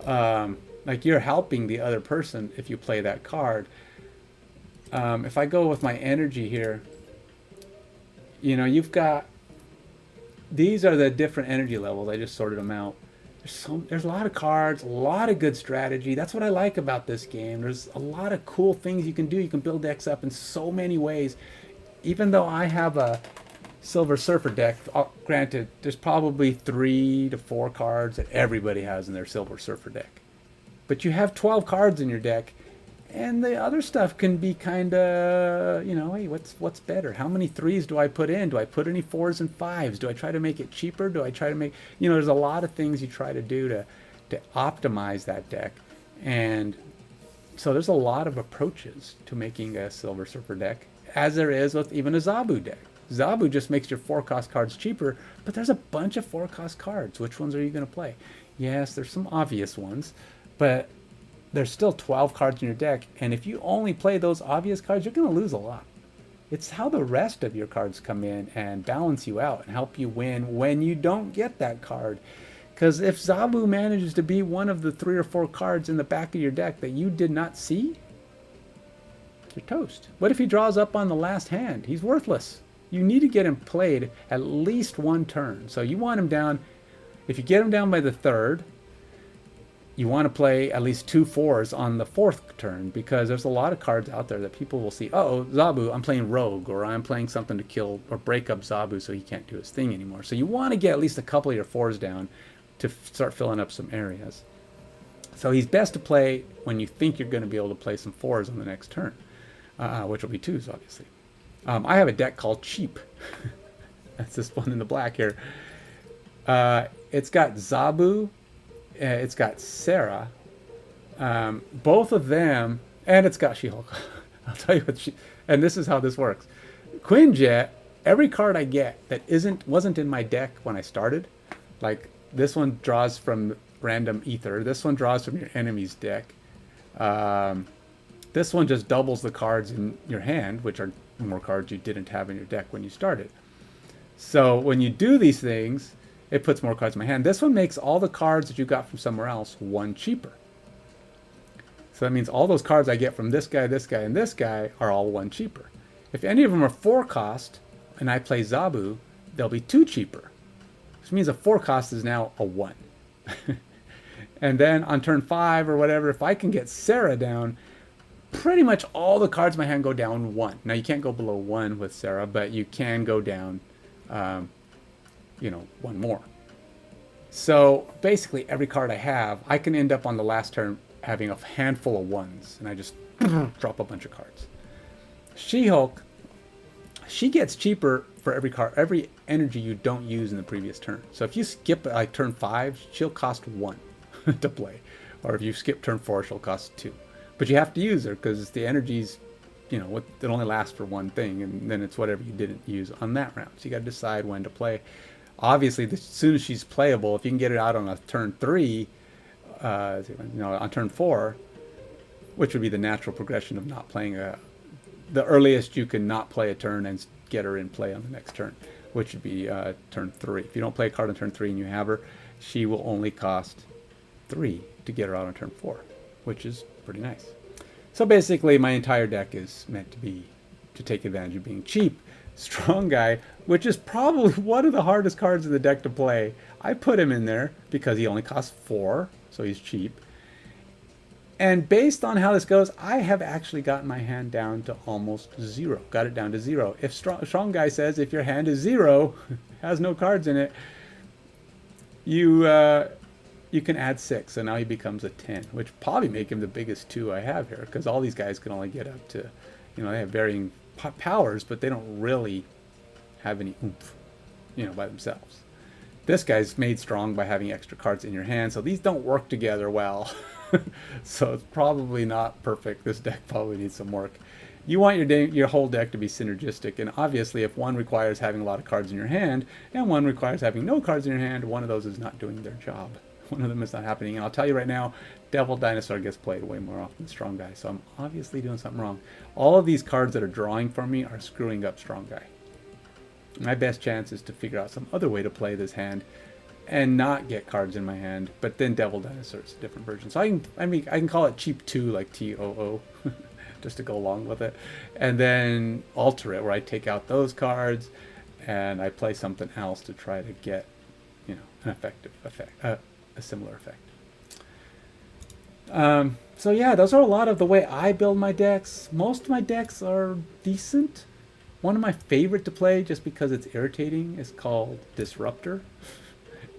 S1: Like you're helping the other person if you play that card. If I go with my energy here, you know, you've got, these are the different energy levels. I just sorted them out. There's a lot of cards, a lot of good strategy. That's what I like about this game. There's a lot of cool things you can do. You can build decks up in so many ways. Even though I have a Silver Surfer deck, granted, there's probably 3 to 4 cards that everybody has in their Silver Surfer deck. But you have 12 cards in your deck, and the other stuff can be kind of, you know, hey, what's better? How many 3s do I put in? Do I put any 4s and 5s? Do I try to make it cheaper? Do I try to make, you know, there's a lot of things you try to do to optimize that deck. And so there's a lot of approaches to making a Silver Surfer deck, as there is with even a Zabu deck. Zabu just makes your 4-cost cards cheaper, but there's a bunch of 4-cost cards. Which ones are you going to play? Yes, there's some obvious ones, but there's still 12 cards in your deck, and if you only play those obvious cards, you're going to lose a lot. It's how the rest of your cards come in and balance you out and help you win when you don't get that card. Because if Zabu manages to be one of the 3 or 4 cards in the back of your deck that you did not see, you're toast. What if he draws up on the last hand? He's worthless. You need to get him played at least 1 turn. So you want him down, if you get him down by the 3rd, you want to play at least 2 4s on the 4th turn, because there's a lot of cards out there that people will see, oh, Zabu, I'm playing Rogue, or I'm playing something to kill or break up Zabu so he can't do his thing anymore. So you want to get at least a couple of your 4s down to start filling up some areas. So he's best to play when you think you're going to be able to play some 4s on the next turn, which will be 2s, obviously. I have a deck called Cheap. That's this one in the black here. It's got Zabu, it's got Sarah, both of them, and it's got She-Hulk. I'll tell you what, and this is how this works. Quinjet, every card I get that wasn't in my deck when I started, like this one draws from random ether, this one draws from your enemy's deck, this one just doubles the cards in your hand, which are more cards you didn't have in your deck when you started. So when you do these things, it puts more cards in my hand. This one makes all the cards that you got from somewhere else 1 cheaper. So that means all those cards I get from this guy, and this guy are all 1 cheaper. If any of them are 4 cost, and I play Zabu, they'll be 2 cheaper. Which means a 4 cost is now a 1. And then on turn 5 or whatever, if I can get Sarah down, pretty much all the cards in my hand go down 1. Now you can't go below 1 with Sarah, but you can go down you know, 1 more. So basically every card I have, I can end up on the last turn having a handful of 1s, and I just drop a bunch of cards. She-Hulk, she gets cheaper for every card, every energy you don't use in the previous turn. So if you skip like turn 5, she'll cost 1 to play. Or if you skip turn 4, she'll cost 2. But you have to use her because the energies, you know, it only lasts for 1 thing, and then it's whatever you didn't use on that round. So you got to decide when to play. Obviously, as soon as she's playable, if you can get it out on a turn 3, you know, on turn 4, which would be the natural progression of not playing the earliest you can not play a turn and get her in play on the next turn, which would be turn 3. If you don't play a card on turn 3 and you have her, she will only cost 3 to get her out on turn 4, which is pretty nice. So basically, my entire deck is meant to take advantage of being cheap. Strong Guy, which is probably one of the hardest cards in the deck to play. I put him in there because he only costs 4, so he's cheap. And based on how this goes, I have actually gotten my hand down to almost zero. Got it down to zero. If strong guy says if your hand is zero, has no cards in it, you you can add 6, so now he becomes a 10, which probably make him the biggest 2 I have here, because all these guys can only get up to, you know, they have varying powers, but they don't really have any oomph, you know, by themselves. This guy's made strong by having extra cards in your hand, so these don't work together well. So it's probably not perfect. This deck probably needs some work. You want your whole deck to be synergistic, and obviously if one requires having a lot of cards in your hand and one requires having no cards in your hand, one of those is not doing their job. One of them is not happening. And I'll tell you right now, Devil Dinosaur gets played way more often than Strong Guy, so I'm obviously doing something wrong. All of these cards that are drawing for me are screwing up Strong Guy. My best chance is to figure out some other way to play this hand and not get cards in my hand, but then Devil Dinosaur is a different version. So I can call it cheap 2, like TOO, just to go along with it, and then alter it where I take out those cards and I play something else to try to get, you know, an effective effect, a similar effect. So yeah, those are a lot of the way I build my decks. Most of my decks are decent. One of my favorite to play, just because it's irritating, is called Disruptor.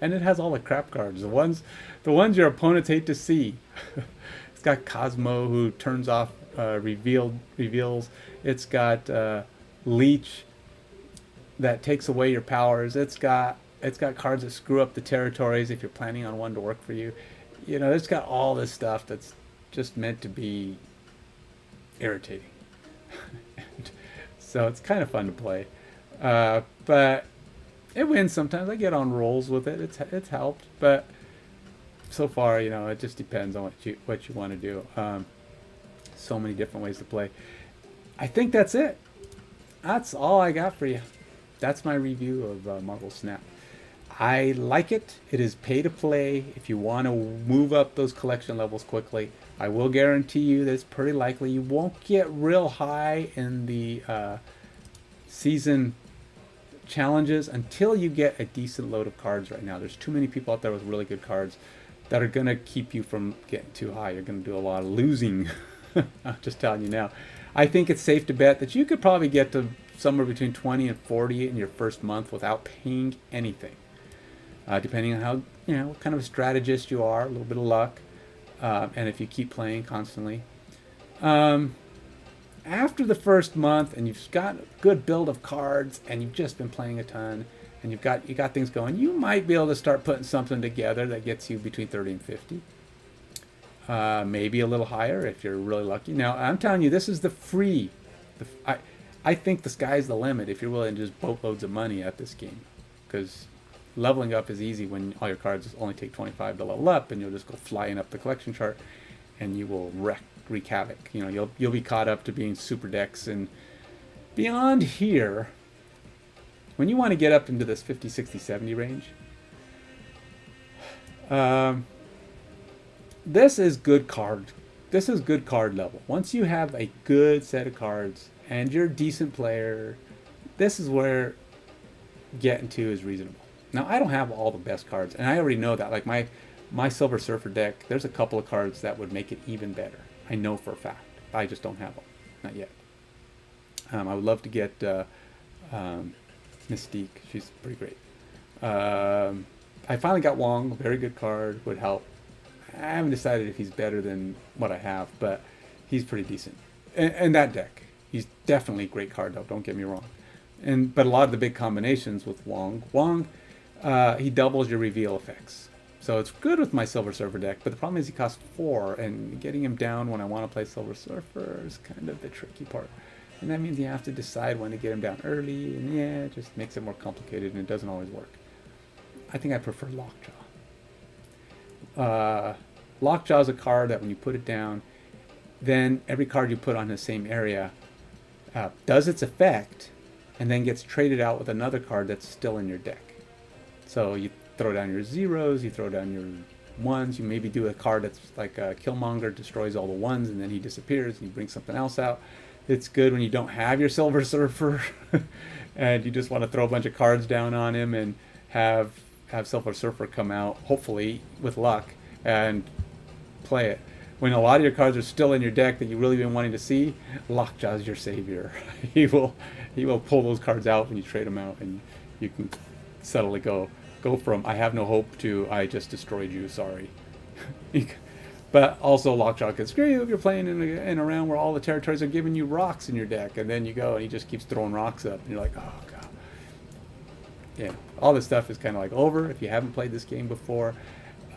S1: And it has all the crap cards, the ones your opponents hate to see. It's got Cosmo, who turns off reveals. It's got Leech that takes away your powers. It's got cards that screw up the territories if you're planning on one to work for you. You know, it's got all this stuff that's just meant to be irritating. So it's kind of fun to play, but it wins sometimes. I get on rolls with it. It's helped, but so far, you know, it just depends on what you want to do. So many different ways to play. I think that's it. That's all I got for you. That's my review of Marvel Snap. I like it. It is pay to play. If you want to move up those collection levels quickly, I will guarantee you that it's pretty likely you won't get real high in the season challenges until you get a decent load of cards. Right now there's too many people out there with really good cards that are going to keep you from getting too high. You're going to do a lot of losing. I'm just telling you now. I think it's safe to bet that you could probably get to somewhere between 20 and 40 in your first month without paying anything, depending on how, you know, what kind of a strategist you are, a little bit of luck, and if you keep playing constantly. After the first month and you've got a good build of cards and you've just been playing a ton and you got things going, you might be able to start putting something together that gets you between 30 and 50. Maybe a little higher if you're really lucky. Now, I'm telling you, this is the free. I think the sky's the limit if you're willing to just boatloads of money at this game, because leveling up is easy when all your cards only take 25 to level up, and you'll just go flying up the collection chart and you will wreak havoc. You know, you'll be caught up to being super decks, and beyond here, when you want to get up into this 50, 60, 70 range, this is good card. This is good card level. Once you have a good set of cards and you're a decent player, this is where getting to is reasonable. Now, I don't have all the best cards, and I already know that. Like my Silver Surfer deck, there's a couple of cards that would make it even better. I know for a fact. I just don't have them. Not yet. I would love to get Mystique. She's pretty great. I finally got Wong. Very good card. Would help. I haven't decided if he's better than what I have, but he's pretty decent. And that deck, he's definitely a great card, though. Don't get me wrong. But a lot of the big combinations with Wong, he doubles your reveal effects. So it's good with my Silver Surfer deck, but the problem is he costs 4, and getting him down when I want to play Silver Surfer is kind of the tricky part. And that means you have to decide when to get him down early, and yeah, it just makes it more complicated, and it doesn't always work. I think I prefer Lockjaw. Lockjaw is a card that when you put it down, then every card you put on the same area does its effect, and then gets traded out with another card that's still in your deck. So you throw down your zeros, you throw down your ones, you maybe do a card that's like a Killmonger, destroys all the ones, and then he disappears, and you bring something else out. It's good when you don't have your Silver Surfer, and you just want to throw a bunch of cards down on him and have Silver Surfer come out, hopefully with luck, and play it. when a lot of your cards are still in your deck that you really been wanting to see, Lockjaw's your savior. he will pull those cards out when you trade them out, and you can settle it. Go from I have no hope to I just destroyed you. Sorry. But also Lockjaw can screw you if you're playing in a round where all the territories are giving you rocks in your deck, and then you go and he just keeps throwing rocks up, and you're like, oh god. Yeah, all this stuff is kind of like over. If you haven't played this game before,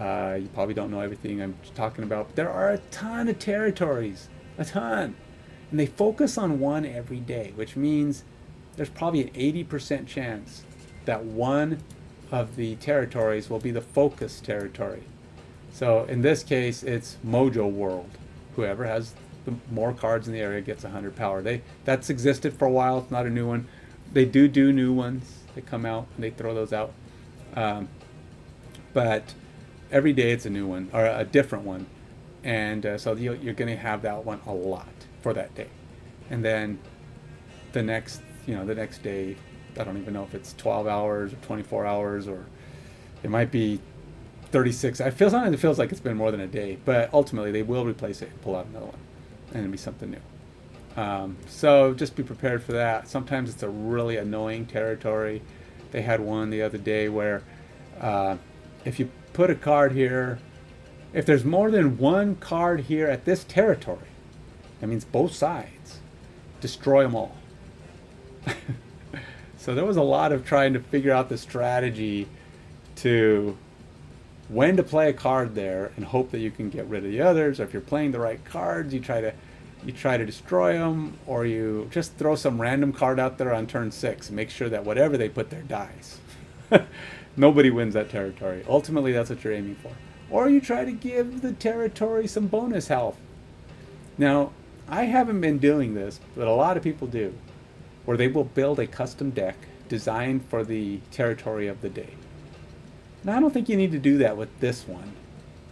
S1: you probably don't know everything I'm talking about. But there are a ton of territories, a ton, and they focus on one every day, which means there's probably an 80% chance that one of the territories will be the focus territory. So in this case, it's Mojo World. Whoever has the more cards in the area gets 100 power. That's existed for a while. It's not a new one. They do new ones. They come out and they throw those out. But every day it's a new one or a different one, and so you're going to have that one a lot for that day. And then the next day, I don't even know if it's 12 hours or 24 hours, or it might be 36. Sometimes it feels like it's been more than a day, but ultimately they will replace it and pull out another one, and it'll be something new. So just be prepared for that. Sometimes it's a really annoying territory. They had one the other day where if you put a card here, if there's more than one card here at this territory, that means both sides, destroy them all. So there was a lot of trying to figure out the strategy to when to play a card there and hope that you can get rid of the others, or if you're playing the right cards, you try to destroy them, or you just throw some random card out there on turn 6 and make sure that whatever they put there dies. Nobody wins that territory. Ultimately, that's what you're aiming for. Or you try to give the territory some bonus health. Now, I haven't been doing this, but a lot of people do, where they will build a custom deck designed for the territory of the day. Now, I don't think you need to do that with this one,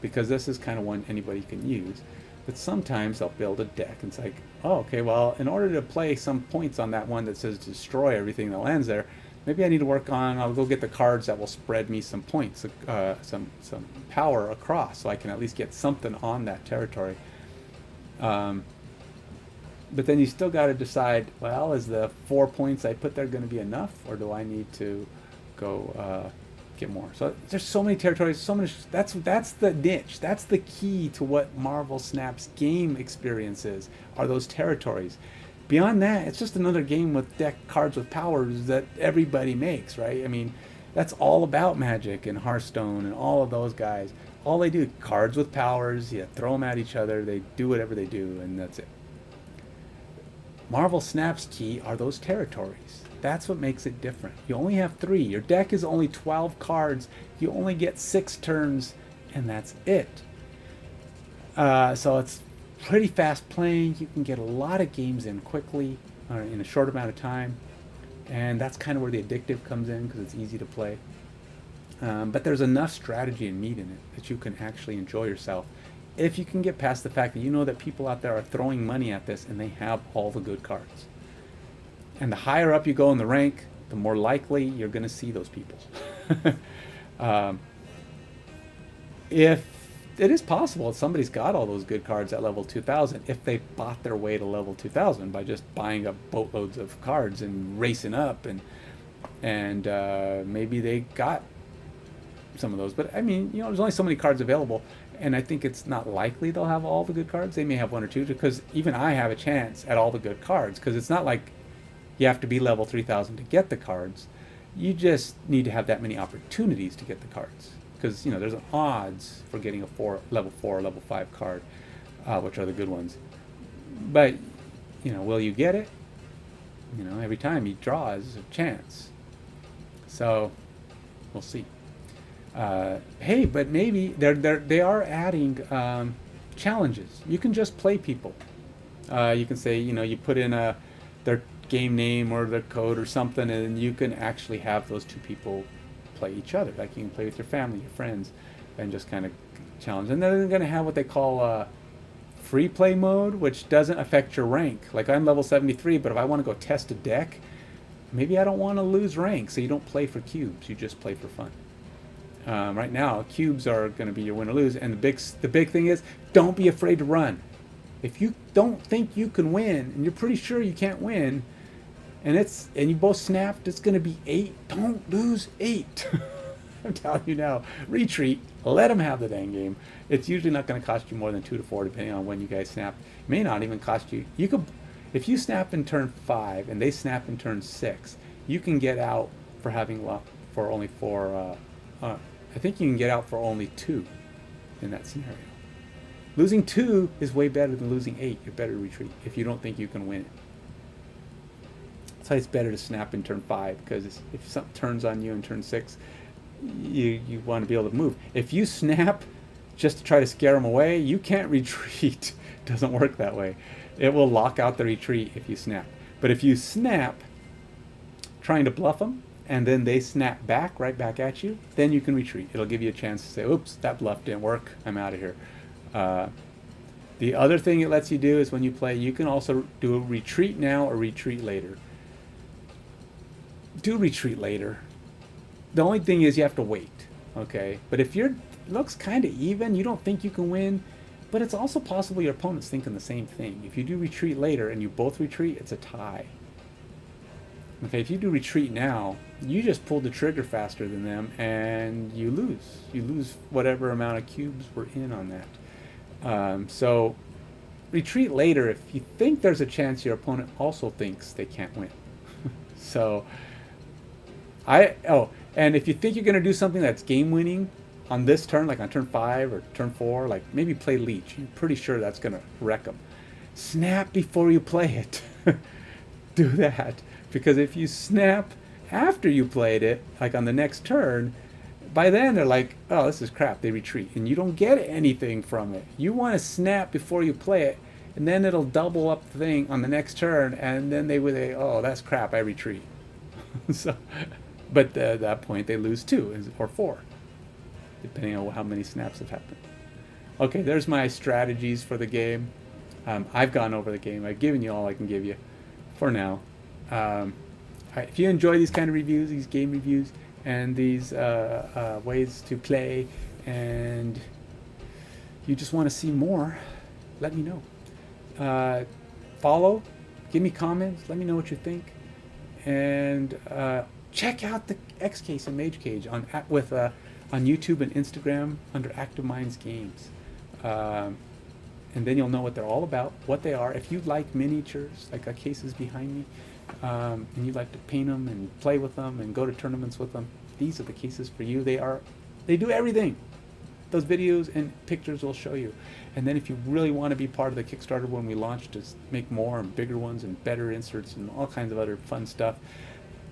S1: because this is kind of one anybody can use. But sometimes they'll build a deck and it's like, oh, okay, well, in order to play some points on that one that says destroy everything that lands there, maybe I need to work on, I'll go get the cards that will spread me some points, some power across, so I can at least get something on that territory. But then you still got to decide, well, is the 4 points I put there going to be enough, or do I need to go get more? So there's so many territories, so many. That's the niche. That's the key to what Marvel Snap's game experience is, are those territories. Beyond that, it's just another game with deck cards with powers that everybody makes, right? I mean, that's all about Magic and Hearthstone and all of those guys. All they do, cards with powers, you throw them at each other, they do whatever they do, and that's it. Marvel Snap's key are those territories. That's what makes it different. You only have 3. Your deck is only 12 cards. You only get 6 turns, and that's it. So it's pretty fast playing. You can get a lot of games in quickly, in a short amount of time. And that's kind of where the addictive comes in, because it's easy to play. But there's enough strategy and meat in it that you can actually enjoy yourself, if you can get past the fact that you know that people out there are throwing money at this and they have all the good cards. And the higher up you go in the rank, the more likely you're going to see those people. If it is possible that somebody's got all those good cards at level 2000, if they bought their way to level 2000 by just buying up boatloads of cards and racing up, and maybe they got some of those. But I mean, there's only so many cards available, and I think it's not likely they'll have all the good cards. They may have 1 or 2, because even I have a chance at all the good cards, because it's not like you have to be level 3000 to get the cards. You just need to have that many opportunities to get the cards, because there's an odds for getting a level 4 or level 5 card, which are the good ones. But will you get it? Every time you draw is a chance. So we'll see. Hey, but maybe they are adding challenges. You can just play people. You can say, you put in their game name or their code or something, and you can actually have those 2 people play each other. Like you can play with your family, your friends, and just kind of challenge. And then they're going to have what they call free play mode, which doesn't affect your rank. Like I'm level 73, but if I want to go test a deck, maybe I don't want to lose rank, so you don't play for cubes. You just play for fun. Right now, cubes are going to be your win or lose, and the big thing is don't be afraid to run. If you don't think you can win, and you're pretty sure you can't win, and you both snapped, it's going to be 8. Don't lose 8. I'm telling you now. Retreat. Let them have the dang game. It's usually not going to cost you more than 2 to 4, depending on when you guys snap. It may not even cost you. You could, if you snap in turn 5 and they snap in turn 6, you can get out for having for only 4. I think you can get out for only 2 in that scenario. Losing 2 is way better than losing 8. You're better to retreat if you don't think you can win it. That's why it's better to snap in turn 5, because if something turns on you in turn 6, you want to be able to move. If you snap just to try to scare them away, you can't retreat. It doesn't work that way. It will lock out the retreat if you snap. But if you snap trying to bluff them, and then they snap back, right back at you, then you can retreat. It'll give you a chance to say, oops, that bluff didn't work, I'm out of here. The other thing it lets you do is when you play, you can also do a retreat now or retreat later. Do retreat later. The only thing is you have to wait, okay? But if it looks kind of even, you don't think you can win, but it's also possible your opponent's thinking the same thing. If you do retreat later and you both retreat, it's a tie. Okay, if you do retreat now, you just pulled the trigger faster than them and you lose. You lose whatever amount of cubes were in on that. So retreat later if you think there's a chance your opponent also thinks they can't win. So and if you think you're going to do something that's game winning on this turn, like on turn 5 or turn 4, like maybe play leech, you're pretty sure that's going to wreck them. Snap before you play it. Do that. Because if you snap after you played it, like on the next turn, by then they're like, oh, this is crap, they retreat. And you don't get anything from it. You want to snap before you play it, and then it'll double up the thing on the next turn, and then they would say, oh, that's crap, I retreat. But at that point, they lose 2 or 4, depending on how many snaps have happened. Okay, there's my strategies for the game. I've gone over the game. I've given you all I can give you for now. If you enjoy these kind of reviews, these game reviews, and these ways to play, and you just want to see more, let me know. Follow, give me comments, let me know what you think, and check out the X Case and Mage Cage on YouTube and Instagram under Active Minds Games. And then you'll know what they're all about, what they are. If you like miniatures, like got cases behind me, and you like to paint them and play with them and go to tournaments with them, these are the cases for you. They do everything. Those videos and pictures will show you. And then if you really want to be part of the Kickstarter when we launch to make more and bigger ones and better inserts and all kinds of other fun stuff,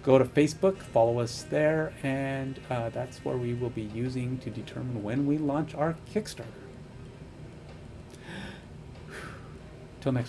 S1: go to Facebook, follow us there, and that's where we will be using to determine when we launch our Kickstarter. Till next